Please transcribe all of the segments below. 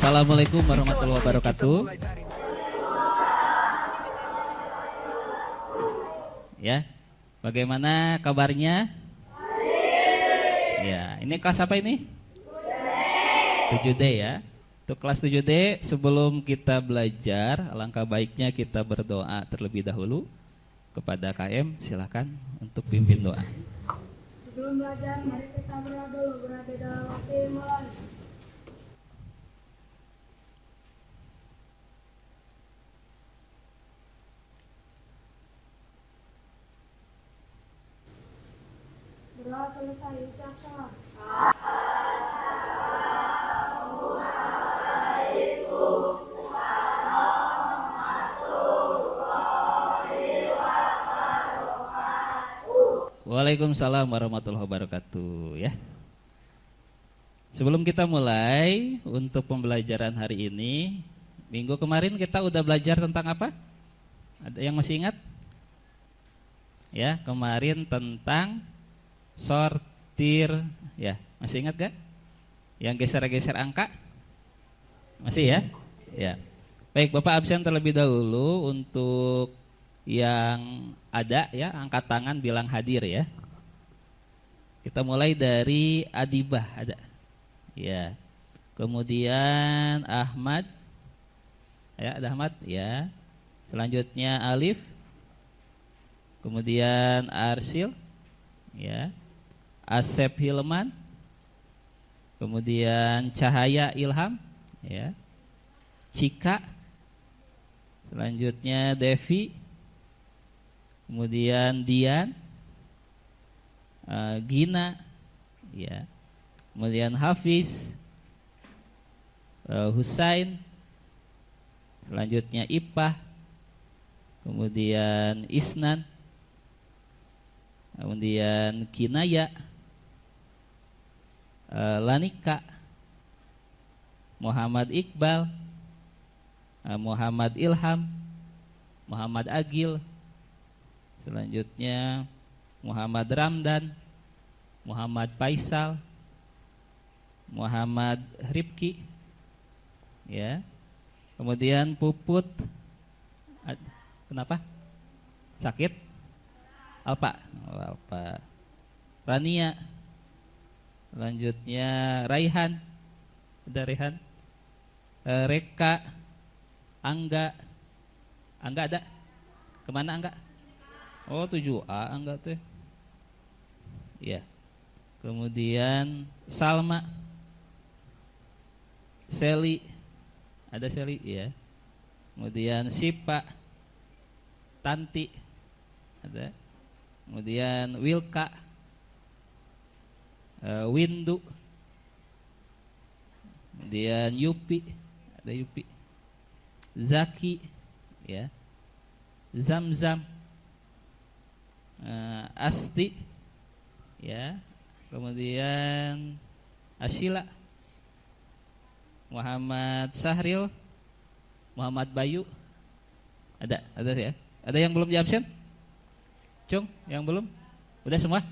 Assalamualaikum warahmatullahi wabarakatuh. Ya, bagaimana kabarnya? Ya, ini kelas apa ini? 7D ya. Untuk kelas 7D, sebelum kita belajar, alangkah baiknya kita berdoa terlebih dahulu kepada KM. Silakan untuk pimpin doa. Sebelum belajar, mari kita berdoa dulu, berada dalam waktu yang mulai. Berdoa selesai, ucapkan. Waalaikumsalam warahmatullahi wabarakatuh ya. Sebelum kita mulai untuk pembelajaran hari ini, minggu kemarin kita udah belajar tentang apa? Ada yang masih ingat? Ya, kemarin tentang sortir ya, masih ingat gak? Yang geser-geser angka? Masih ya? Ya. Baik, Bapak absen terlebih dahulu. Untuk yang ada ya, angkat tangan bilang hadir ya. Kita mulai dari Adibah, ada ya. Kemudian Ahmad ya, ada Ahmad ya. Selanjutnya Alif, kemudian Arsil ya, Asep Hilman, kemudian Cahaya Ilham ya, Cika, selanjutnya Devi, kemudian Dian, Gina ya, kemudian Hafiz, Husain, selanjutnya Ipah, kemudian Isnan, kemudian Kinaya, Lanika, Muhammad Iqbal, Muhammad Ilham, Muhammad Agil, selanjutnya Muhammad Ramdan, Muhammad Faisal, Muhammad Rifki ya. Kemudian Puput, kenapa? Sakit? Alpa, Alpa. Rania, selanjutnya Raihan, ada Raihan, Reka, Angga ada? Kemana Angga? Oh 7A Angga tuh ya. Kemudian Salma, Seli, ada Seli ya. Kemudian Sipa, Tanti ada. Kemudian Wilka, Windu, kemudian Yupi, ada Yupi, Zaki ya, Zamzam, Asti ya, kemudian Ashila, Muhammad Sahril, Muhammad Bayu, ada ya. Ada yang belum di absen? Cung, yang belum? Udah semua?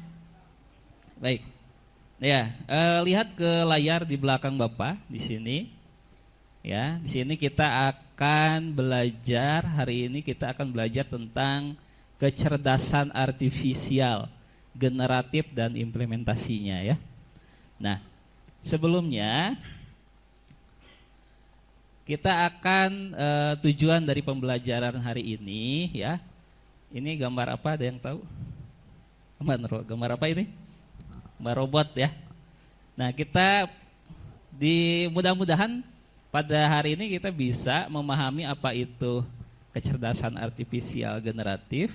Baik. Ya, lihat ke layar di belakang Bapak di sini. Ya, di sini kita akan belajar, hari ini kita akan belajar tentang kecerdasan artifisial, generatif dan implementasinya ya. Nah, sebelumnya kita akan tujuan dari pembelajaran hari ini ya. Ini gambar apa, ada yang tahu? Gambar apa ini? Gambar robot ya. Nah, kita mudah-mudahan pada hari ini kita bisa memahami apa itu kecerdasan artifisial generatif,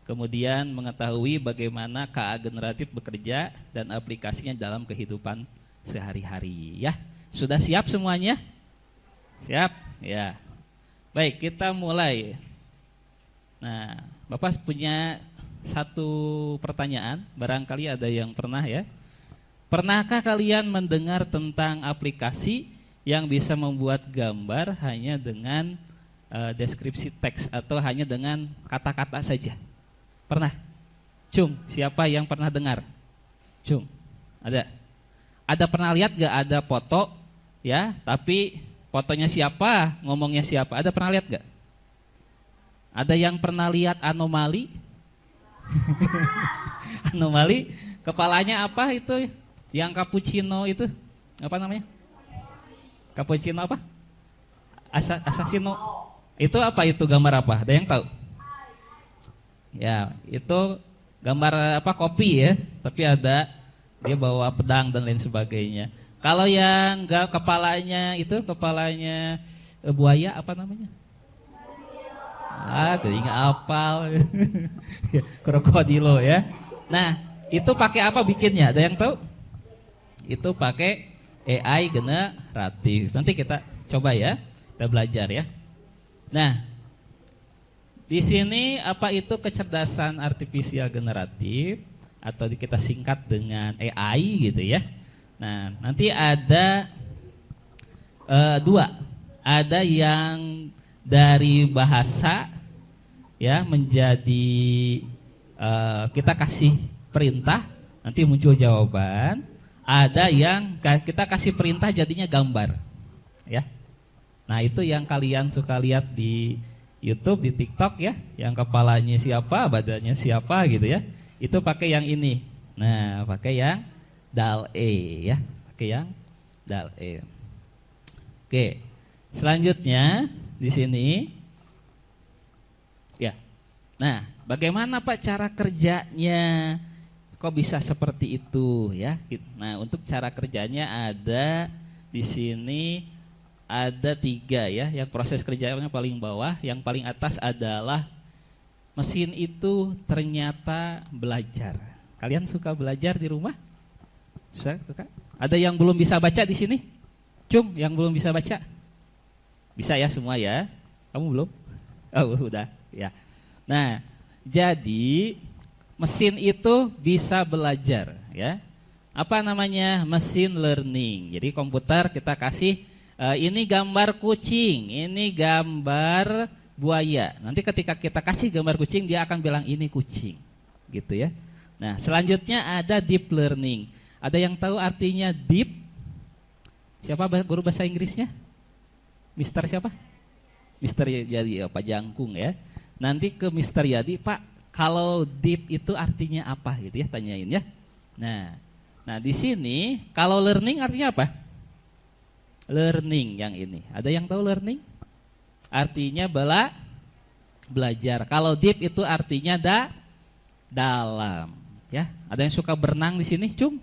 kemudian mengetahui bagaimana KA generatif bekerja dan aplikasinya dalam kehidupan sehari-hari ya. Sudah siap semuanya? Siap? Ya. Baik, kita mulai. Nah, Bapak punya satu pertanyaan, barangkali ada yang pernah ya. Pernahkah kalian mendengar tentang aplikasi yang bisa membuat gambar hanya dengan deskripsi teks atau hanya dengan kata-kata saja? Pernah? Cung, siapa yang pernah dengar? Cung, ada? Ada pernah lihat gak ada foto ya, tapi Fotonya siapa, ngomongnya siapa. Ada pernah lihat gak? Ada yang pernah lihat anomali? Anomali, kepalanya apa itu? Yang cappuccino itu, apa namanya? Cappuccino apa? Assassino. Itu apa itu, gambar apa? Ada yang tahu? Ya, itu gambar apa, kopi ya, tapi ada dia bawa pedang dan lain sebagainya. Kalau yang enggak, kepalanya itu, kepalanya buaya apa namanya? Jadi nggak apal. Krokodilo ya. Nah, itu pakai apa bikinnya? Ada yang tahu? Itu pakai AI generatif. Nanti kita coba ya, kita belajar ya. Nah, di sini apa itu kecerdasan artifisial generatif atau kita singkat dengan AI gitu ya. Nah, nanti ada dua. Ada yang dari bahasa ya menjadi kita kasih perintah nanti muncul jawaban. Ada yang kita kasih perintah jadinya gambar ya. Nah, itu yang kalian suka lihat di YouTube, di TikTok ya, yang kepalanya siapa, badannya siapa gitu ya. Itu pakai yang ini. Nah, pakai yang DALL-E ya, pakai yang DALL-E. Oke. Selanjutnya di sini ya. Nah, bagaimana Pak cara kerjanya? Kok bisa seperti itu ya? Nah, untuk cara kerjanya ada di sini ada 3 ya. Yang proses kerjanya paling bawah, yang paling atas adalah mesin itu ternyata belajar. Kalian suka belajar di rumah? Suka? Ada yang belum bisa baca di sini? Cung, yang belum bisa baca? Bisa ya semua ya? Kamu belum? Oh, udah ya. Nah, jadi mesin itu bisa belajar ya. Apa namanya? Mesin learning. Jadi komputer kita kasih ini gambar kucing, ini gambar buaya. Nanti ketika kita kasih gambar kucing, dia akan bilang ini kucing, gitu ya. Nah, selanjutnya ada deep learning. Ada yang tahu artinya deep? Siapa guru bahasa Inggrisnya? Mister siapa? Mister Yadi, Pak Jangkung ya. Nanti ke Mister Yadi, Pak, kalau deep itu artinya apa gitu ya, tanyain ya. Nah di sini kalau learning artinya apa? Learning yang ini. Ada yang tahu learning? Artinya belajar. Kalau deep itu artinya dalam. Ya, ada yang suka berenang di sini, Cung?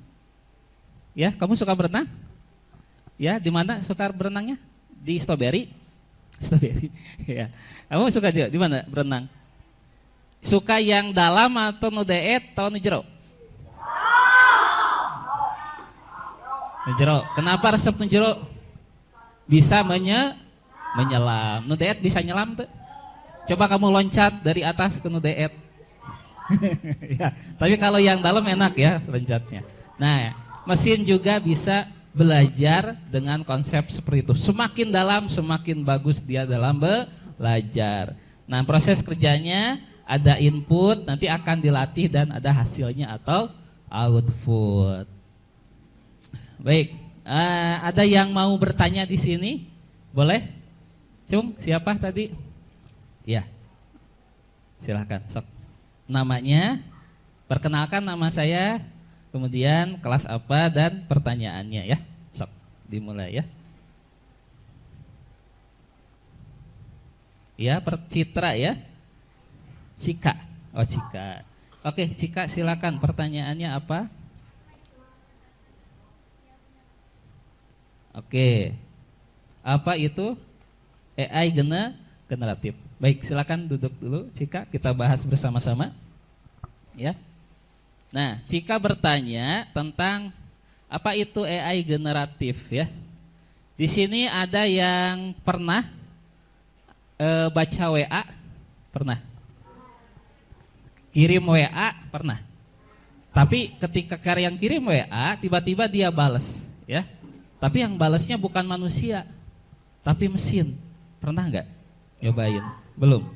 Ya, kamu suka berenang? Ya, di mana suka berenangnya? Di Strawberry? Strawberry. Ya. Kamu suka di mana berenang? Suka yang dalam atau nu deet atau nu jero? Nu jero. Kenapa resep nu jero? Bisa menyelam. Nu deet bisa nyelam tuh? Coba kamu loncat dari atas ke nu deet. Ya, tapi kalau yang dalam enak ya loncatnya. Nah, mesin juga bisa belajar dengan konsep seperti itu. Semakin dalam semakin bagus dia dalam belajar. Nah, proses kerjanya ada input, nanti akan dilatih dan ada hasilnya atau output. Baik. Ada yang mau bertanya di sini? Boleh? Cung, siapa tadi? Ya. Silahkan, sok. Namanya, perkenalkan nama saya, kemudian kelas apa dan pertanyaannya ya. Sok, dimulai ya. Ya, Citra ya. Cika. Oh, Cika. Oke, Cika silakan, pertanyaannya apa? Oke. Apa itu AI generatif? Baik, silakan duduk dulu Cika, kita bahas bersama-sama. Ya. Nah, Cika bertanya tentang apa itu AI generatif ya. Di sini ada yang pernah baca WA? Pernah. Kirim WA? Pernah. Tapi ketika yang kirim WA tiba-tiba dia balas ya. Tapi yang balasnya bukan manusia, tapi mesin. Pernah nggak nyobain? Belum.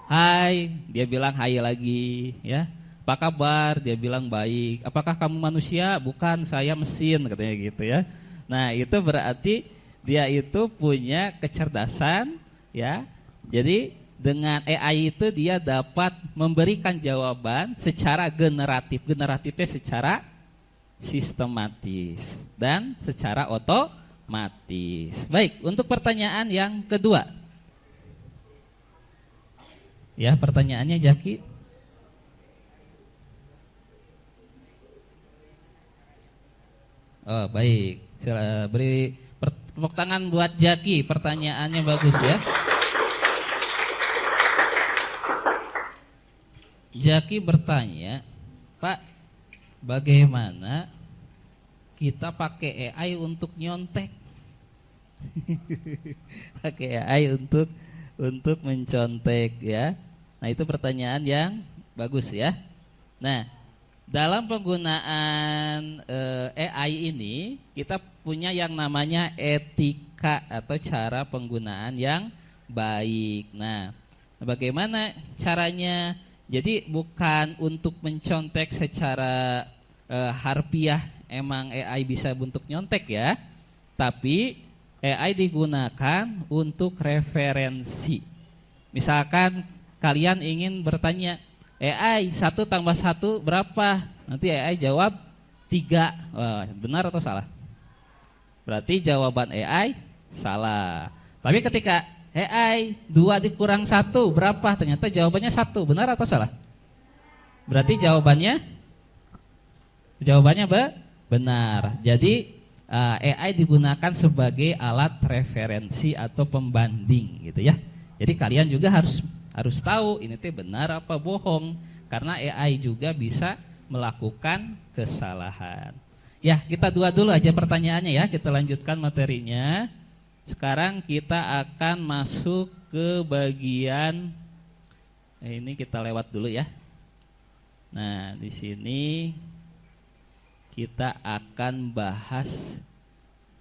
Hai, dia bilang hai lagi, ya. Apa kabar? Dia bilang baik. Apakah kamu manusia? Bukan, saya mesin, katanya gitu ya. Nah, itu berarti Dia itu punya kecerdasan, ya. Jadi dengan AI itu dia dapat memberikan jawaban secara generatif. Generatifnya secara sistematis dan secara otomatis. Baik, untuk pertanyaan yang kedua. Ya, pertanyaannya Jaki. Oh, baik. Beri tepuk tangan buat Jaki. Pertanyaannya bagus ya. Jaki bertanya, Pak, bagaimana kita pakai AI untuk nyontek? Pakai AI untuk mencontek ya. Nah, itu pertanyaan yang bagus ya. Nah, dalam penggunaan AI ini kita punya yang namanya etika atau cara penggunaan yang baik. Nah, bagaimana caranya? Jadi bukan untuk mencontek secara harfiah, emang AI bisa bentuk nyontek ya, tapi AI digunakan untuk referensi. Misalkan kalian ingin bertanya, AI 1 tambah 1 berapa? Nanti AI jawab 3. Wah, benar atau salah? Berarti jawaban AI salah. Tapi ketika AI 2 dikurang 1 berapa? Ternyata jawabannya 1. Benar atau salah? Berarti jawabannya benar. Jadi AI digunakan sebagai alat referensi atau pembanding gitu ya. Jadi kalian juga harus tahu ini teh benar apa bohong, karena AI juga bisa melakukan kesalahan. Ya, kita dulu aja pertanyaannya ya. Kita lanjutkan materinya. Sekarang kita akan masuk ke bagian ini, kita lewat dulu ya. Nah, di sini kita akan bahas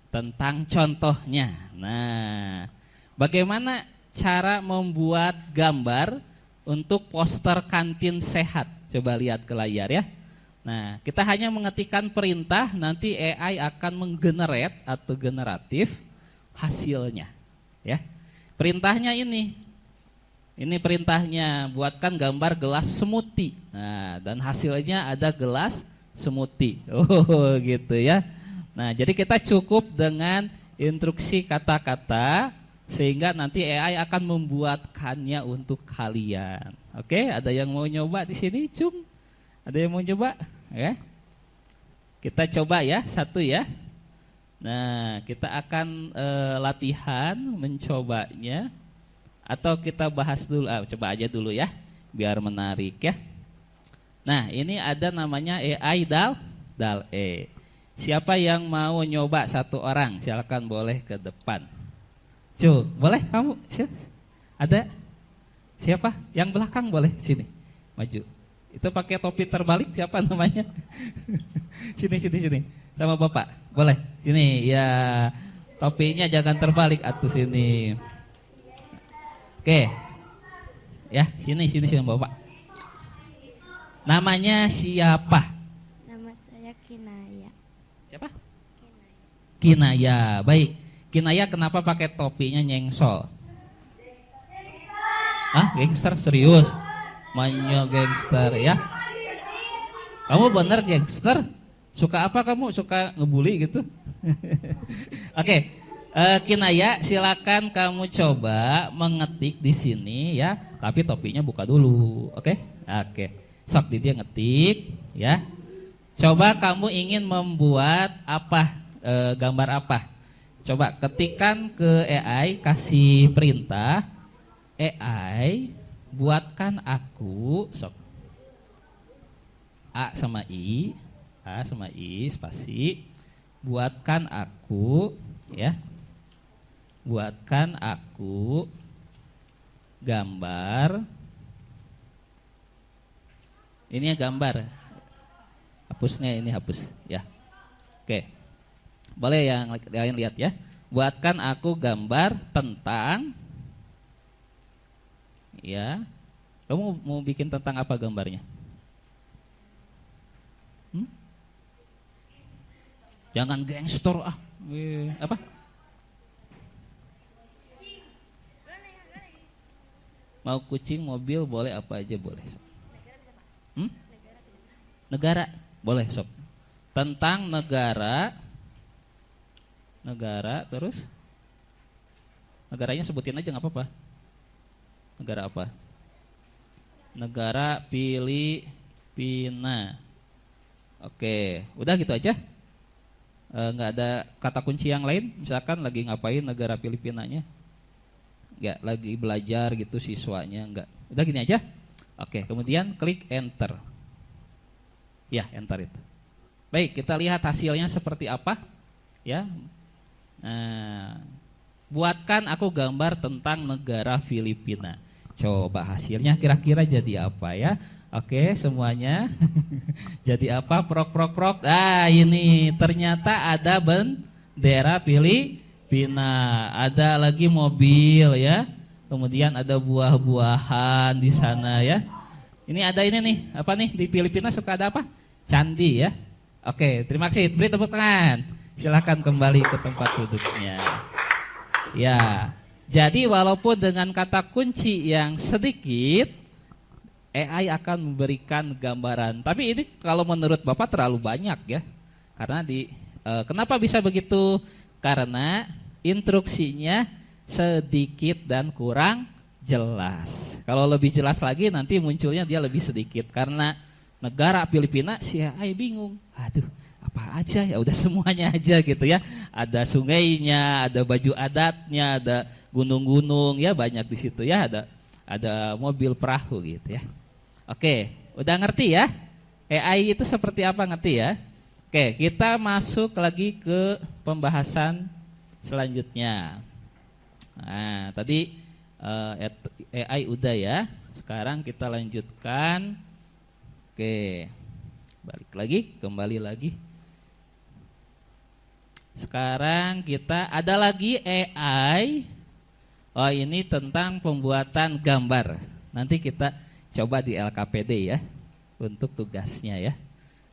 tentang contohnya. Nah, bagaimana cara membuat gambar untuk poster kantin sehat? Coba lihat ke layar ya. Nah, kita hanya mengetikkan perintah, nanti AI akan menggenerate atau generatif hasilnya ya. Perintahnya ini perintahnya, buatkan gambar gelas smoothie. Nah, dan hasilnya ada gelas smoothie. Oh, gitu ya. Nah, jadi kita cukup dengan instruksi kata-kata sehingga nanti AI akan membuatkannya untuk kalian. Oke, ada yang mau nyoba di sini, Cung? Ada yang mau coba? Ya. Kita coba ya, satu ya. Nah, kita akan latihan mencobanya, atau kita bahas dulu, coba aja dulu ya, biar menarik ya. Nah, ini ada namanya AI DAL-E. Siapa yang mau nyoba satu orang? Silakan boleh ke depan. Boleh kamu? Ada? Siapa? Yang belakang boleh sini, maju. Itu pakai topi terbalik siapa namanya? Sini. Sama Bapak. Boleh. Sini ya. Topinya jangan terbalik atuh sini. Oke. Ya, sini Bapak. Namanya siapa? Nama saya Kinaya. Siapa? Kinaya. Baik. Kinaya kenapa pakai topinya nyengsol? Gangster serius? Manyo gangster ya. Kamu bener gangster? Suka apa kamu? Suka ngebully gitu? Oke. Kinaya, silakan kamu coba mengetik di sini ya, tapi topinya buka dulu. Oke? Sok dia ngetik ya. Coba kamu ingin membuat apa? Gambar apa? Coba ketikkan ke AI, kasih perintah, AI buatkan aku, sok, A sama I spasi, buatkan aku ya, buatkan aku gambar, ini ya gambar, hapusnya ini hapus ya. Oke, boleh yang lain lihat ya. Buatkan aku gambar tentang, ya, kamu mau bikin tentang apa gambarnya? Jangan gangster apa? Mau kucing, mobil, boleh apa aja boleh. Sob. Negara boleh sob. Tentang negara terus negaranya sebutin aja nggak apa-apa. Negara apa? Negara Filipina. Oke, udah gitu aja. Nggak ada kata kunci yang lain. Misalkan lagi ngapain negara Filipinanya? Nggak lagi belajar gitu siswanya, nggak. Udah gini aja. Oke, kemudian klik enter. Ya, enter itu. Baik, kita lihat hasilnya seperti apa. Ya. Nah, buatkan aku gambar tentang negara Filipina. Coba hasilnya kira-kira jadi apa ya? Oke, semuanya. Jadi apa? Prok. Ah, ini ternyata ada bendera Filipina. Ada lagi mobil ya. Kemudian ada buah-buahan di sana ya. Ini ada ini nih, apa nih di Filipina suka ada apa? Candi ya. Oke, terima kasih. Beri tepuk tangan. Silakan kembali ke tempat duduknya. Ya. Jadi walaupun dengan kata kunci yang sedikit, AI akan memberikan gambaran. Tapi ini kalau menurut Bapak terlalu banyak ya. Karena kenapa bisa begitu? Karena instruksinya sedikit dan kurang jelas. Kalau lebih jelas lagi nanti munculnya dia lebih sedikit. Karena negara Filipina si AI bingung. Aduh, apa aja ya udah semuanya aja gitu ya. Ada sungainya, ada baju adatnya, ada gunung-gunung ya banyak di situ ya. Ada mobil perahu gitu ya. Oke, udah ngerti ya? AI itu seperti apa ngerti ya? Oke, kita masuk lagi ke pembahasan selanjutnya. Nah, tadi AI udah ya. Sekarang kita lanjutkan. Oke, kembali lagi. Sekarang kita ada lagi AI. Oh, ini tentang pembuatan gambar. Nanti kita coba di LKPD ya untuk tugasnya ya.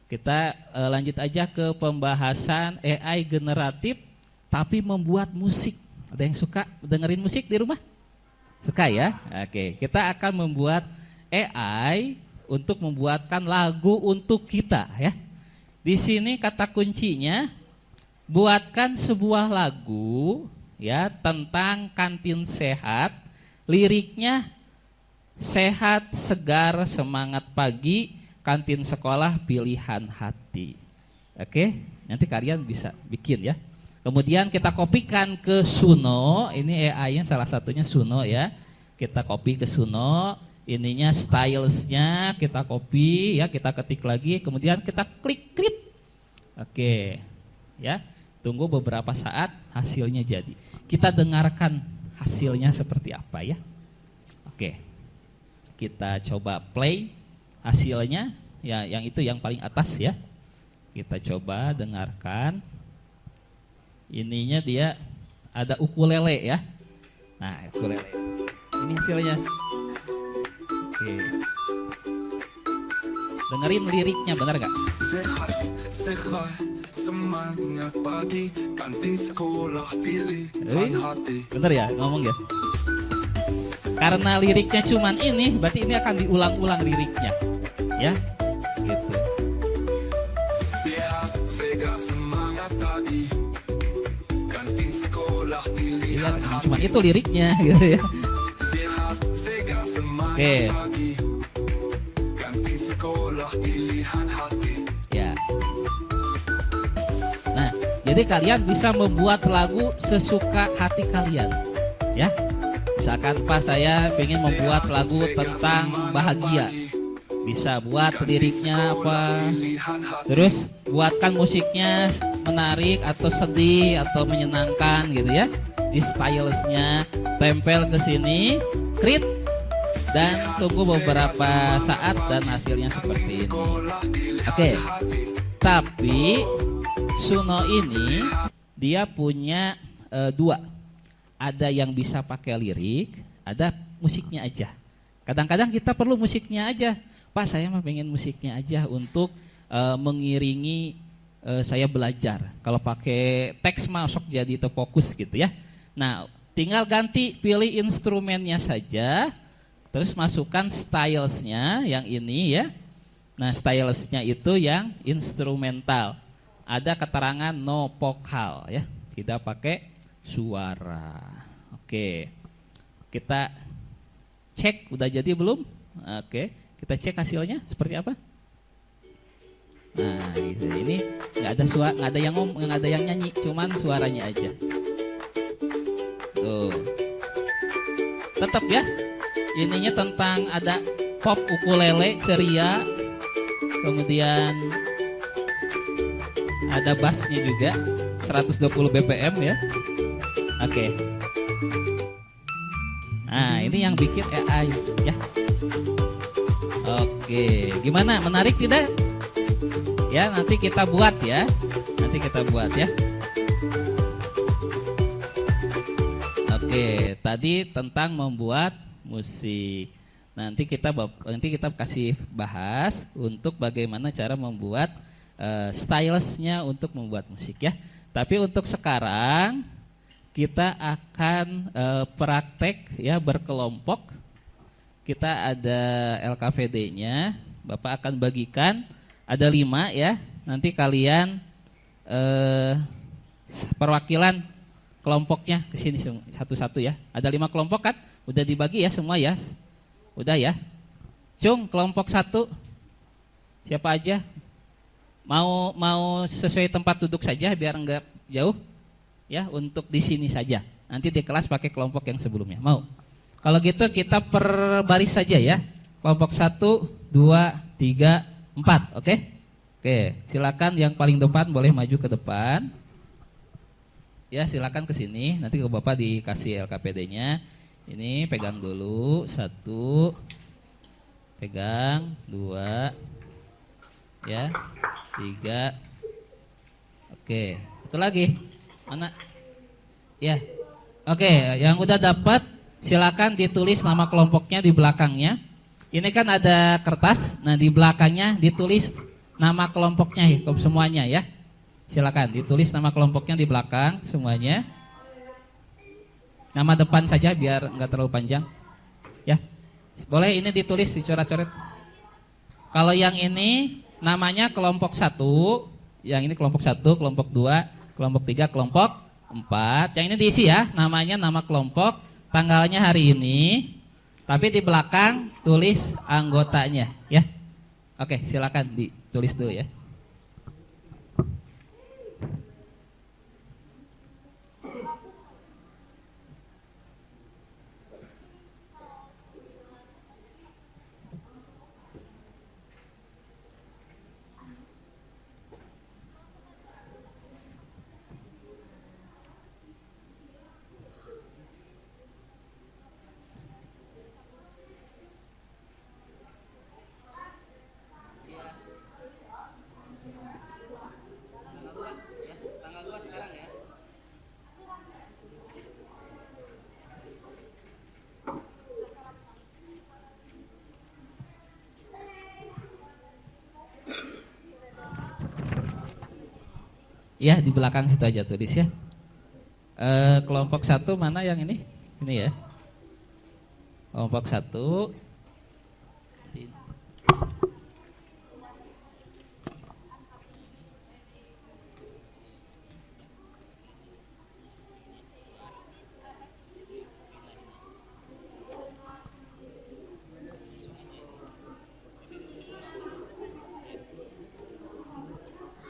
Kita lanjut aja ke pembahasan AI generatif tapi membuat musik. Ada yang suka dengerin musik di rumah? Suka ya? Oke, kita akan membuat AI untuk membuatkan lagu untuk kita ya. Di sini kata kuncinya buatkan sebuah lagu ya tentang kantin sehat. Liriknya sehat, segar, semangat pagi, kantin sekolah pilihan hati. Oke, nanti kalian bisa bikin ya. Kemudian kita kopikan ke Suno. Ini AI-nya salah satunya Suno ya. Kita copy ke Suno. Ininya stylesnya kita copy ya, kita ketik lagi. Kemudian kita klik create. Oke, ya. Tunggu beberapa saat hasilnya jadi. Kita dengarkan hasilnya seperti apa ya. Oke. Kita coba play hasilnya ya, yang itu yang paling atas ya. Kita coba dengarkan. Ininya dia ada ukulele ya. Nah, ukulele. Ini hasilnya. Oke. Dengerin liriknya, benar nggak? Sehat, semangat pagi, kantin sekolah pilihan hati. Bener ya ngomong ya? Karena liriknya cuman ini, berarti ini akan diulang-ulang liriknya, ya, gitu. Sehat, segar, semangat pagi, kantin sekolah pilihan hati. Cuman itu liriknya, gitu ya. Sehat, segar, semangat pagi, kantin sekolah pilihan hati. Ya. Nah, jadi kalian bisa membuat lagu sesuka hati kalian, ya. Misalkan pas saya pengen membuat lagu tentang bahagia, bisa buat liriknya apa, terus buatkan musiknya menarik atau sedih atau menyenangkan gitu ya. Di stylesnya tempel ke sini, create dan tunggu beberapa saat dan hasilnya seperti ini. Oke. Tapi Suno ini dia punya dua. Ada yang bisa pakai lirik, ada musiknya aja. Kadang-kadang kita perlu musiknya aja. Pak, saya mah pengen musiknya aja untuk mengiringi saya belajar. Kalau pakai teks masuk jadi terfokus gitu ya. Nah, tinggal ganti pilih instrumennya saja, Terus masukkan stylesnya yang ini ya. Nah, stylesnya itu yang instrumental. Ada keterangan no vokal ya. Tidak pakai suara. Oke. Kita cek udah jadi belum? Oke, kita cek hasilnya seperti apa? Nah, gitu. Ini nggak ada suara, nggak ada yang nggak ada yang nyanyi, cuman suaranya aja. Tuh. Tetap ya. Ininya tentang ada pop ukulele ceria, kemudian ada bassnya juga 120 BPM ya. Oke. Nah, ini yang bikin AI ya. Oke, gimana? Menarik tidak? Ya, nanti kita buat ya. Nanti kita buat ya. Oke, tadi tentang membuat musik. Nanti kita kasih bahas untuk bagaimana cara membuat stylesnya untuk membuat musik ya. Tapi untuk sekarang kita akan praktek ya berkelompok. Kita ada LKVD-nya, Bapak akan bagikan ada 5 ya. Nanti kalian perwakilan kelompoknya ke sini satu-satu ya. Ada 5 kelompok kan? Udah dibagi ya semua ya. Udah ya. Cung, kelompok 1. Siapa aja? Mau sesuai tempat duduk saja biar enggak jauh. Ya, untuk di sini saja. Nanti di kelas pakai kelompok yang sebelumnya. Mau? Kalau gitu kita per baris saja ya. Kelompok 1, 2, 3, 4, oke? Oke, silakan yang paling depan boleh maju ke depan. Ya, silakan ke sini. Nanti ke Bapak dikasih LKPD-nya. Ini pegang dulu 1. Pegang 2. Ya. 3. Oke, satu lagi. Mana? Ya. Oke, yang udah dapat silakan ditulis nama kelompoknya di belakangnya. Ini kan ada kertas, nah di belakangnya ditulis nama kelompoknya ya, semuanya ya. Silakan ditulis nama kelompoknya di belakang semuanya. Nama depan saja biar nggak terlalu panjang. Ya, boleh ini ditulis dicoret-coret. Kalau yang ini namanya kelompok 1, yang ini kelompok 1, kelompok 2, kelompok 3, kelompok 4. Yang ini diisi ya, namanya nama kelompok. Tanggalnya hari ini, tapi di belakang tulis anggotanya ya. Oke, silakan ditulis dulu ya. Ya, di belakang situ aja tulis ya. Kelompok 1 mana yang ini? Ini ya. Kelompok 1.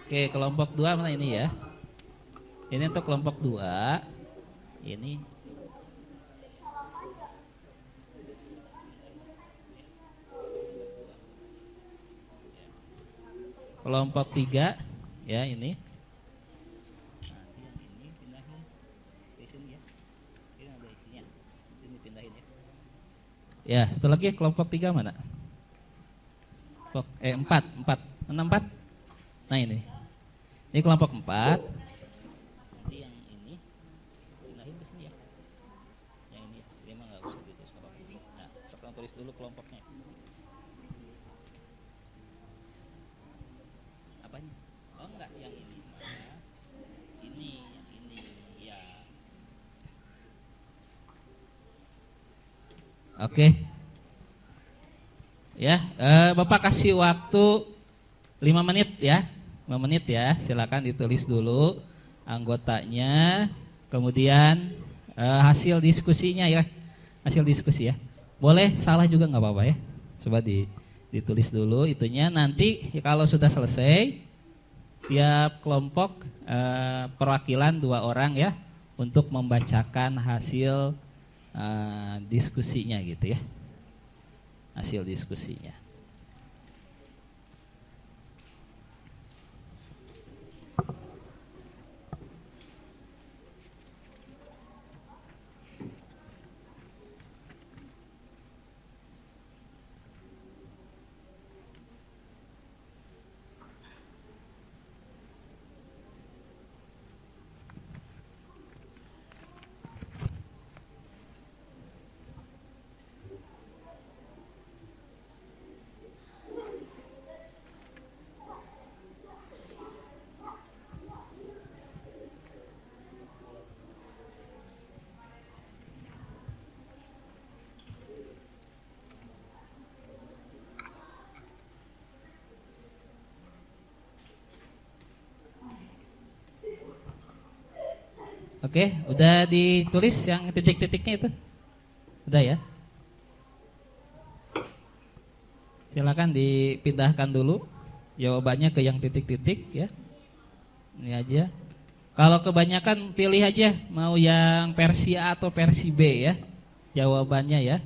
Oke, kelompok 2 mana ini ya? Ini untuk kelompok 2. Ini kelompok 3 ya ini. Nanti yang ini pindahin ke sini ya. Ini ada isinya. Ini pindahin ya. Ya, satu lagi kelompok 3 mana? 4, 4. Nah ini. Ini kelompok 4. Nanti yang ini pindahin ke sini ya. Yang ini, ini mah nggak usah gitu sekarang. Nah, sekarang tulis dulu kelompoknya. Apanya? Oh enggak, yang ini mah. Ini, yang ini, ya. Oke. Ya, Bapak kasih waktu 5 menit ya. 5 menit ya. Silakan ditulis dulu anggotanya, kemudian hasil diskusinya ya. Hasil diskusi ya. Boleh salah juga nggak apa-apa ya. Coba ditulis dulu itunya. Nanti kalau sudah selesai, tiap kelompok perwakilan 2 orang ya untuk membacakan hasil diskusinya gitu ya. Hasil diskusinya. Oke, udah ditulis yang titik-titiknya itu? Udah ya? Silakan dipindahkan dulu jawabannya ke yang titik-titik ya. Ini aja. Kalau kebanyakan pilih aja mau yang versi A atau versi B ya. Jawabannya ya.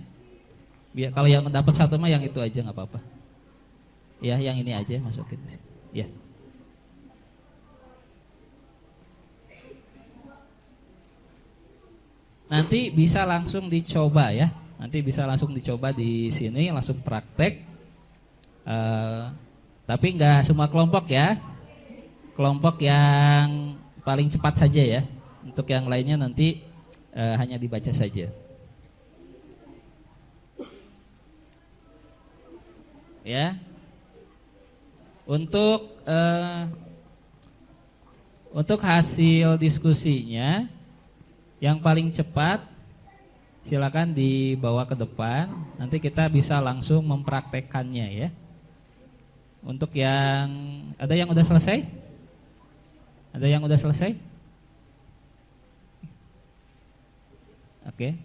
Biar kalau yang dapat 1 mah yang itu aja nggak apa-apa. Ya, yang ini aja masukin. Ya. Nanti bisa langsung dicoba ya. Nanti bisa langsung dicoba di sini, langsung praktek. Tapi nggak semua kelompok ya. Kelompok yang paling cepat saja ya. Untuk yang lainnya nanti hanya dibaca saja. Ya. Untuk hasil diskusinya yang paling cepat silakan dibawa ke depan, nanti kita bisa langsung mempraktekkannya ya. Untuk yang ada yang udah selesai? Ada yang udah selesai? Oke.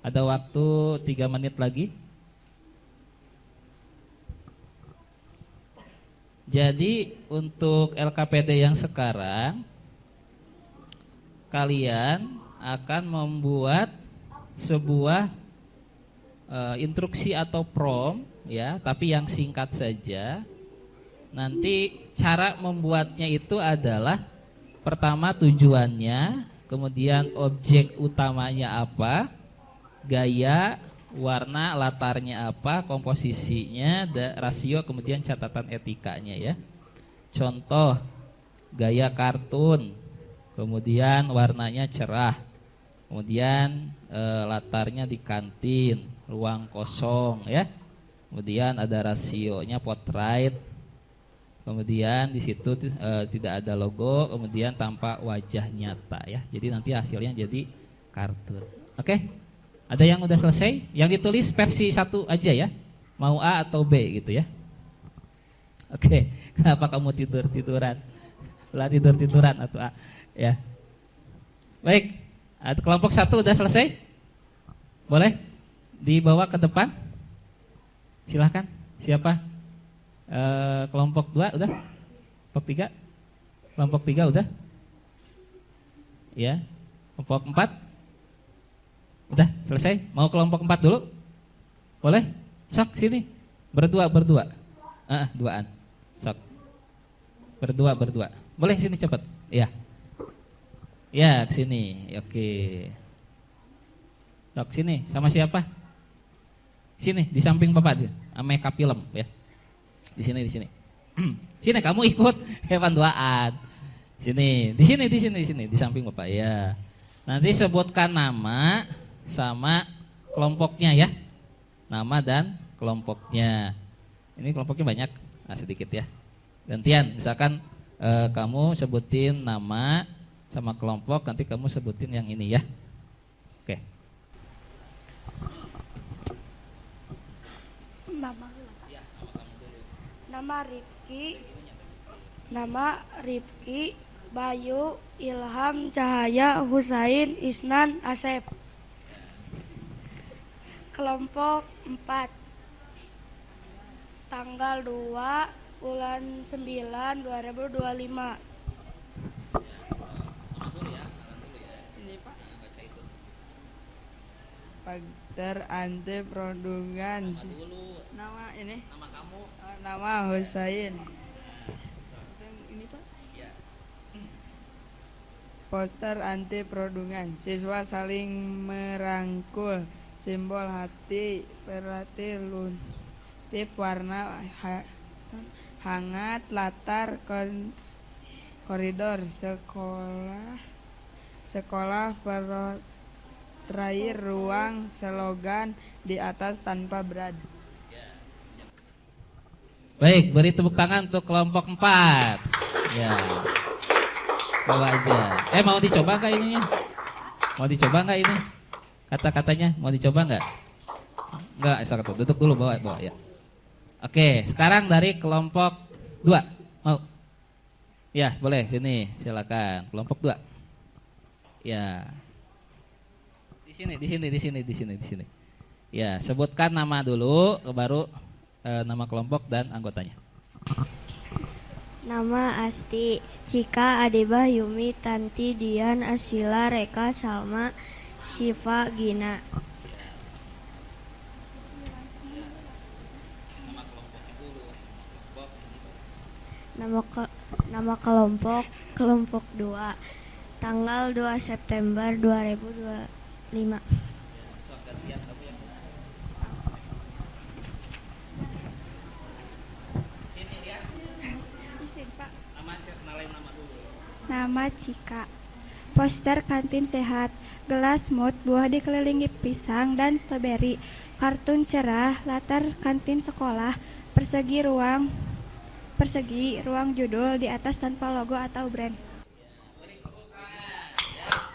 Ada waktu 3 menit lagi. Jadi untuk LKPD yang sekarang kalian akan membuat sebuah instruksi atau prompt ya, tapi yang singkat saja. Nanti cara membuatnya itu adalah pertama tujuannya, kemudian objek utamanya apa, gaya, warna, latarnya apa, komposisinya, rasio, kemudian catatan etikanya ya. Contoh gaya kartun, kemudian warnanya cerah, kemudian latarnya di kantin, ruang kosong ya. Kemudian ada rasionya portrait, kemudian di situ tidak ada logo, kemudian tampak wajah nyata ya. Jadi nanti hasilnya jadi kartun. Oke, ada yang udah selesai? Yang ditulis versi 1 aja ya, mau A atau B gitu ya. Oke, kenapa kamu tiduran? Lah tiduran atau A? Ya, baik. Kelompok 1 udah selesai, boleh dibawa ke depan. Silahkan. Siapa? Kelompok 2 udah? Kelompok 3? Kelompok 3 udah? Ya. Kelompok 4 udah selesai. Mau kelompok 4 dulu? Boleh? Sok sini. Berdua. Duaan. Sok. Berdua. Boleh sini cepat. Iya. Ya, ke sini. Oke. Sok sini sama siapa? Sini di samping Bapak dia. Ame kapilem ya. Di sini. Sini kamu ikut hewan duaan. Sini, di sini di samping Bapak ya. Nanti sebutkan nama sama kelompoknya ya. Nama dan kelompoknya. Ini kelompoknya banyak, sedikit ya. Gantian, misalkan kamu sebutin nama sama kelompok, nanti kamu sebutin yang ini ya. Oke. Nama Nama Rifki. Nama Rifki Bayu Ilham Cahaya Husain Isnan Asep. Kelompok 4. Tanggal 2 bulan 9 2025. Ini Pak. Pagar Ante Produngan. Nama ini? Nama kamu? Nama Husain. Ini Pak? Poster anti perundungan. Siswa saling merangkul. Simbol hati, perhati, tip warna hangat, latar koridor sekolah terakhir ruang slogan di atas tanpa berat. Baik, beri tepuk tangan untuk kelompok 4. Ya. Bawa aja. Mau dicoba nggak ininya? Mau dicoba nggak ini? Kata-katanya mau dicoba nggak? Nggak, duduk dulu bawa ya. Oke, sekarang dari kelompok 2. Mau? Ya, boleh sini, silakan. Kelompok 2. Ya. Di sini. Ya, sebutkan nama dulu, baru nama kelompok dan anggotanya. Nama Asti, Cika, Adeba, Yumi, Tanti, Dian, Asila, Reka, Salma, Syifa, Gina. Nama kelompok 2. Tanggal 2 September 2025. Nama Cika. Poster kantin sehat. Gelas mut, buah dikelilingi pisang dan stroberi. Kartun cerah, latar kantin sekolah. Persegi ruang judul di atas tanpa logo atau brand.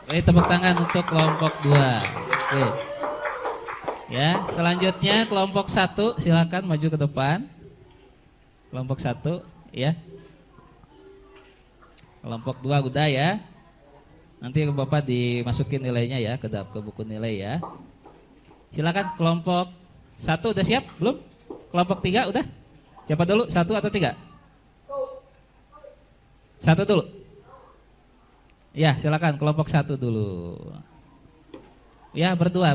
Baik, tepuk tangan untuk kelompok 2. Oke. Ya, selanjutnya kelompok 1, silakan maju ke depan. Kelompok 1, ya. Kelompok 2 udah ya. Nanti Bapak dimasukin nilainya ya ke buku nilai ya. Silakan kelompok 1 udah siap? Belum? Kelompok 3 udah? Siapa dulu? 1 atau 3? 1 dulu. Ya, silakan kelompok 1 dulu. Ya, berdua.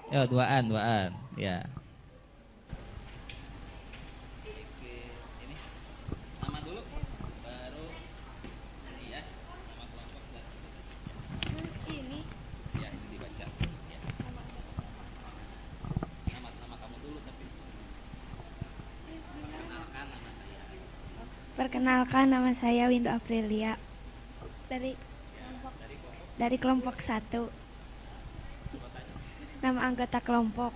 Ya, duaan. Ya. Nama dulu baru ya, nama kelompok dan Ini ya, ini dibaca. Ya. Nama kamu dulu tapi perkenalkan nama saya Windu Aprilia dari kelompok 1. Nama anggota kelompok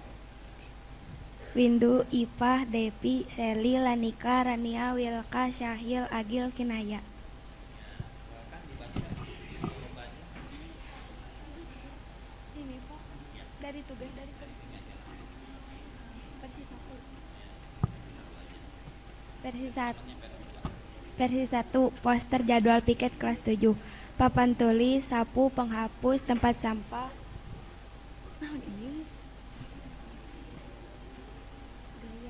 Windu, Ipah, Depi, Seli, Lanika, Rania, Wilka, Syahil, Agil, Kinaya. Ini Pak, dari tugas versi 1 poster jadwal piket kelas 7. Papan tulis, sapu, penghapus, tempat sampah.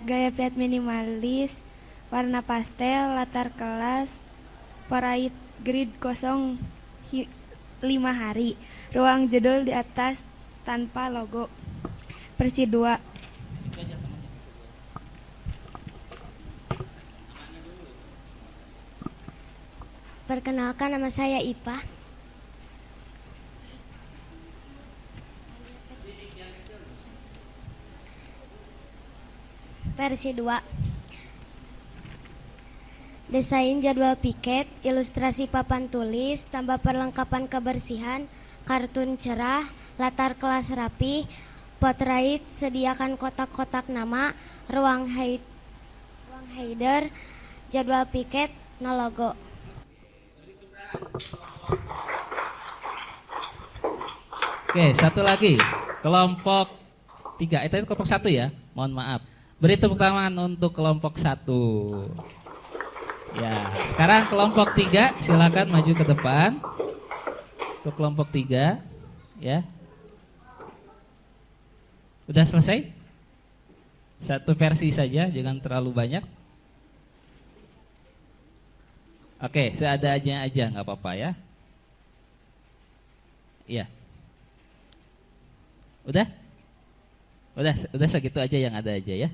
Gaya pet minimalis, warna pastel, latar kelas, parade grid kosong 5 hari, ruang judul di atas tanpa logo. Versi 2. Perkenalkan, nama saya Ipah. Versi 2. Desain jadwal piket, ilustrasi papan tulis, tambah perlengkapan kebersihan, kartun cerah, latar kelas rapi, potrait, sediakan kotak-kotak nama, ruang header, jadwal piket, no logo. Oke, satu lagi. Kelompok 3. Itu kelompok 1 ya. Mohon maaf. Beri tepuk tangan untuk kelompok 1. Ya, sekarang kelompok 3 silakan maju ke depan. Untuk kelompok 3, ya. Udah selesai? Satu versi saja, jangan terlalu banyak. Oke, seadanya aja nggak apa-apa ya. Iya. Udah segitu aja yang ada aja ya.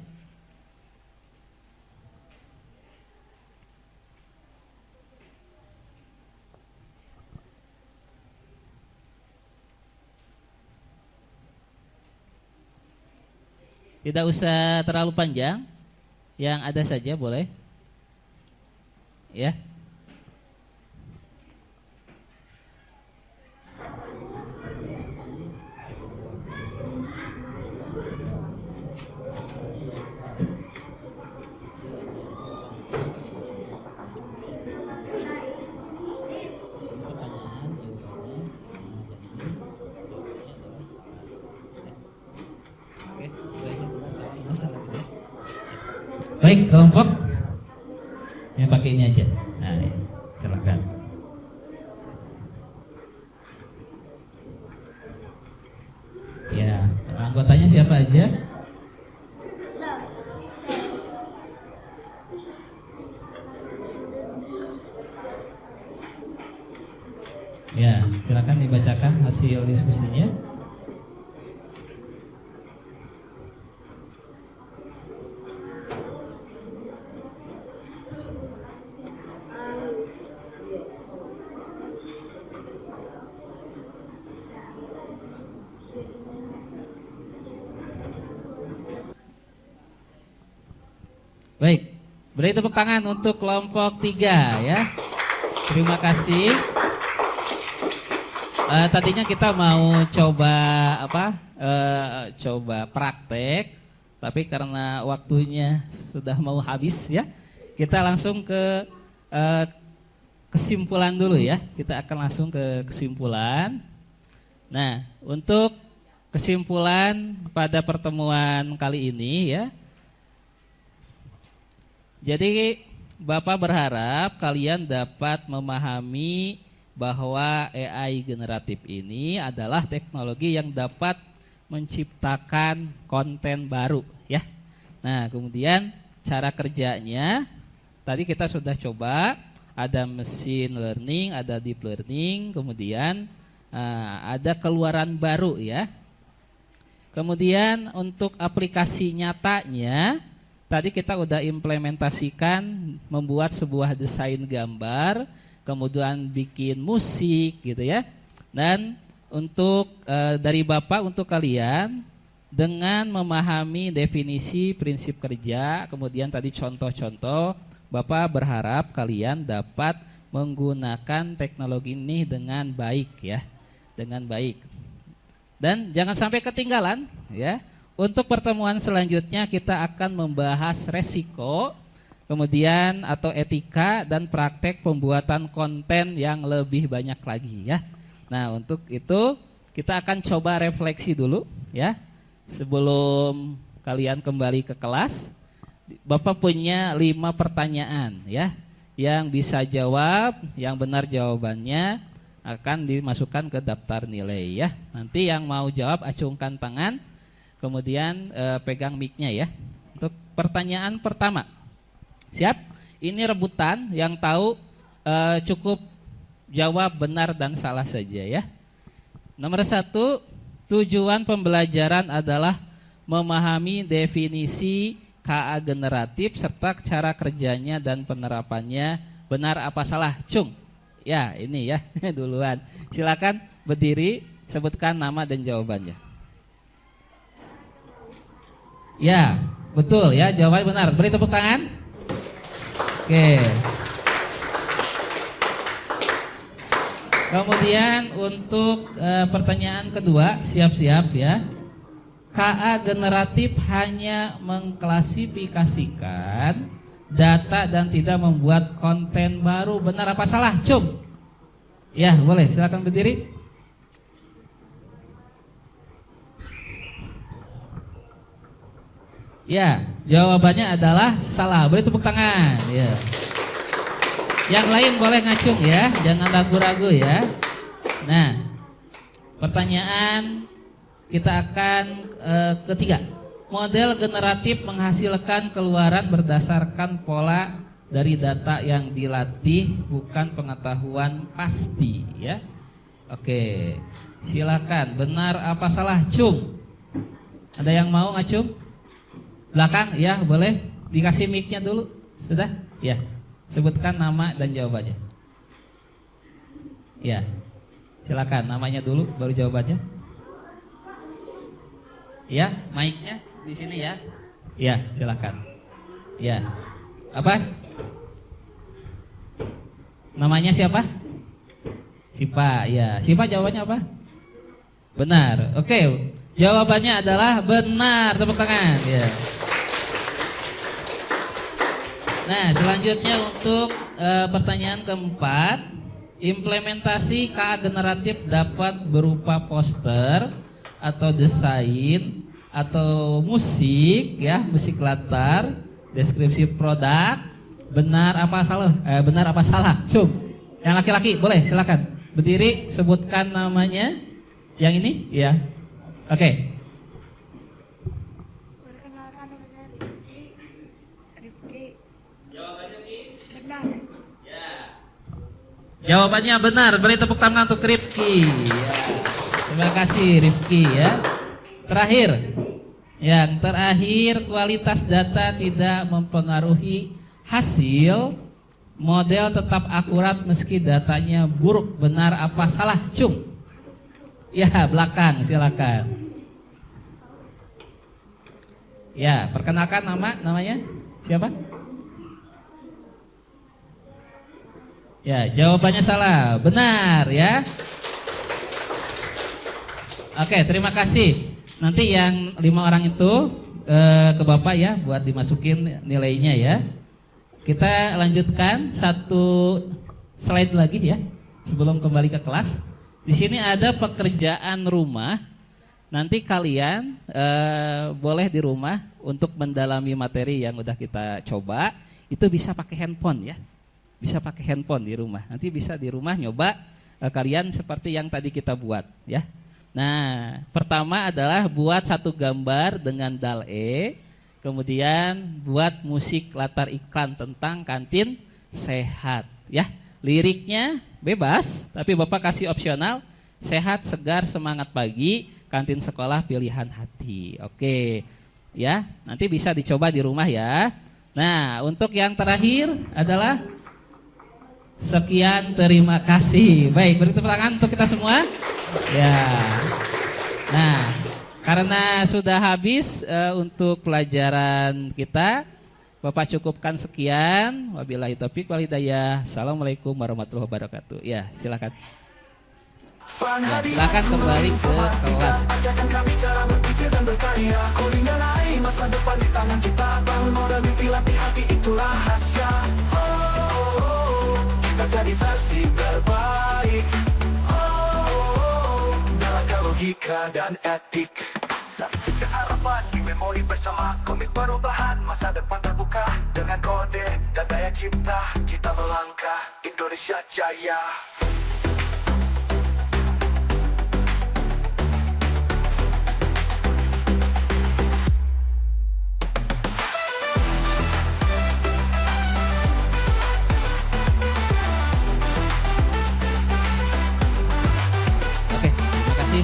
Tidak usah terlalu panjang, yang ada saja boleh. Ya. Baik, kelompok yang pakai ini aja. Nah, ini, silakan. Ya, anggotanya siapa aja? Ya, silakan dibacakan hasil diskusinya. Baik, beri tepuk tangan untuk kelompok 3 ya. Terima kasih. Tadinya kita mau coba coba praktek, tapi karena waktunya sudah mau habis ya, kita langsung ke kesimpulan dulu ya. Kita akan langsung ke kesimpulan. Nah, untuk kesimpulan pada pertemuan kali ini ya. Jadi Bapak berharap kalian dapat memahami bahwa AI generatif ini adalah teknologi yang dapat menciptakan konten baru ya. Nah, kemudian cara kerjanya tadi kita sudah coba, ada machine learning, ada deep learning, kemudian ada keluaran baru ya. Kemudian untuk aplikasi nyatanya tadi kita udah implementasikan membuat sebuah desain gambar, kemudian bikin musik gitu ya. Dan untuk dari Bapak untuk kalian dengan memahami definisi prinsip kerja, kemudian tadi contoh-contoh, Bapak berharap kalian dapat menggunakan teknologi ini dengan baik ya, dengan baik. Dan jangan sampai ketinggalan ya. Untuk pertemuan selanjutnya kita akan membahas resiko, kemudian atau etika dan praktek pembuatan konten yang lebih banyak lagi ya. Nah, untuk itu kita akan coba refleksi dulu ya. Sebelum kalian kembali ke kelas, Bapak punya 5 pertanyaan ya. Yang bisa jawab, yang benar jawabannya akan dimasukkan ke daftar nilai ya. Nanti yang mau jawab acungkan tangan. Kemudian pegang mic-nya ya. Untuk pertanyaan pertama, siap? Ini rebutan, yang tahu cukup jawab benar dan salah saja ya. Nomor 1, tujuan pembelajaran adalah memahami definisi KA generatif serta cara kerjanya dan penerapannya. Benar apa salah? Cung. Ya, ini ya duluan. Silakan berdiri, sebutkan nama dan jawabannya. Ya, betul ya, jawabannya benar. Beri tepuk tangan. Oke. Kemudian untuk pertanyaan kedua, siap-siap ya. KA generatif hanya mengklasifikasikan data dan tidak membuat konten baru. Benar apa salah? Cum. Ya, boleh. Silakan berdiri. Ya, jawabannya adalah salah. Beri tepuk tangan. Ya. Yang lain boleh ngacung ya, jangan ragu-ragu ya. Nah, pertanyaan kita akan ketiga. Model generatif menghasilkan keluaran berdasarkan pola dari data yang dilatih, bukan pengetahuan pasti ya. Oke, silakan. Benar apa salah, Cung? Ada yang mau ngacung? Belakang ya, boleh. Dikasih mic-nya dulu. Sudah? Ya. Sebutkan nama dan jawabannya. Ya. Silakan, namanya dulu baru jawabannya. Ya, mic-nya di sini ya. Ya, silakan. Ya. Apa? Namanya siapa? Sipa, ya. Sipa jawabannya apa? Benar. Oke, jawabannya adalah benar. Tepuk tangan. Ya. Nah, selanjutnya untuk pertanyaan keempat, implementasi KA generatif dapat berupa poster atau desain atau musik, ya, musik latar, deskripsi produk. Benar apa salah? Benar apa salah? Cung. Yang laki-laki boleh, silakan. Berdiri, sebutkan namanya. Yang ini, ya. Oke. Perkenalkan nama saya Rifki. Jawabannya Benar. ya. Jawabannya benar. Beri tepuk tangan untuk Rifki. Ya. Terima kasih Rifki ya. Terakhir. Yang terakhir, kualitas data tidak mempengaruhi hasil. Model tetap akurat meski datanya buruk. Benar apa salah, Cung? Ya, belakang, silakan. Ya, perkenalkan namanya siapa? Ya, jawabannya salah. Benar ya. Oke, terima kasih. Nanti yang 5 orang itu ke Bapak ya, buat dimasukin nilainya ya. Kita lanjutkan satu slide lagi ya, sebelum kembali ke kelas. Di sini ada pekerjaan rumah. Nanti kalian boleh di rumah untuk mendalami materi yang udah kita coba. Itu bisa pakai handphone ya, bisa pakai handphone di rumah. Nanti bisa di rumah nyoba kalian seperti yang tadi kita buat ya. Nah, pertama adalah buat satu gambar dengan DAL-E. Kemudian buat musik latar iklan tentang kantin sehat ya. Liriknya bebas, tapi Bapak kasih opsional, sehat, segar, semangat pagi, kantin sekolah pilihan hati. Oke ya, nanti bisa dicoba di rumah ya. Nah, untuk yang terakhir adalah sekian, terima kasih. Baik, beri tepuk tangan untuk kita semua ya. Nah, karena sudah habis untuk pelajaran kita, Bapak cukupkan sekian. Wabillahi taufiq wal hidayah. Assalamualaikum warahmatullahi wabarakatuh. Ya, silakan. Ya, silakan kembali ke kelas. Ajarkan kami cara berpikir dan berkarya. Coding dan AI, masa depan di tangan kita. Bangun modal mimpi, latih hati, itu rahasia. Kita jadi versi terbaik. Jalankan logika dan etik. Ke harapan di memori bersama, komit perubahan, masa depan terbuka. Dengan kode dan daya cipta, kita melangkah, Indonesia jaya. Oke, terima kasih.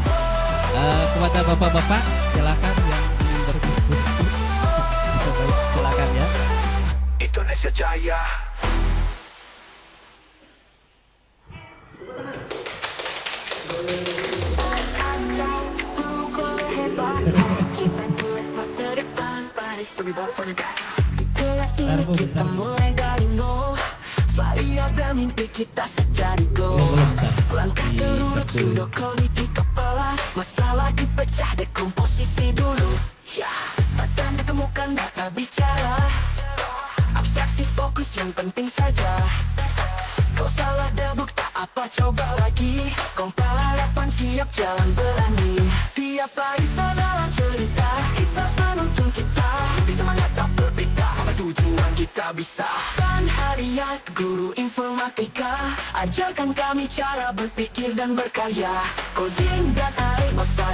Kepada bapak-bapak, silakan yang ingin berdiskusi. Silakan ya. Indonesia jaya. Bentar, Bu, bentar. Mulai dari nol, variabel mimpi kita sejadi goal. Langkah terurut sudah kode di kepala, masalah dipecah dekomposisi dulu. Ya, data ditemukan, data bicara. Abstraksi fokus yang penting saja. Kau salah debuk tak apa, coba lagi. Kompal harapan siap jalan berani. Tiap barisan dalam cerita, ikhlas menuntun kita. Tapi semangat tak berbeda, sampai tujuan kita bisa. Kan harian guru informatika, ajarkan kami cara berpikir dan berkarya. Coding dan AI masa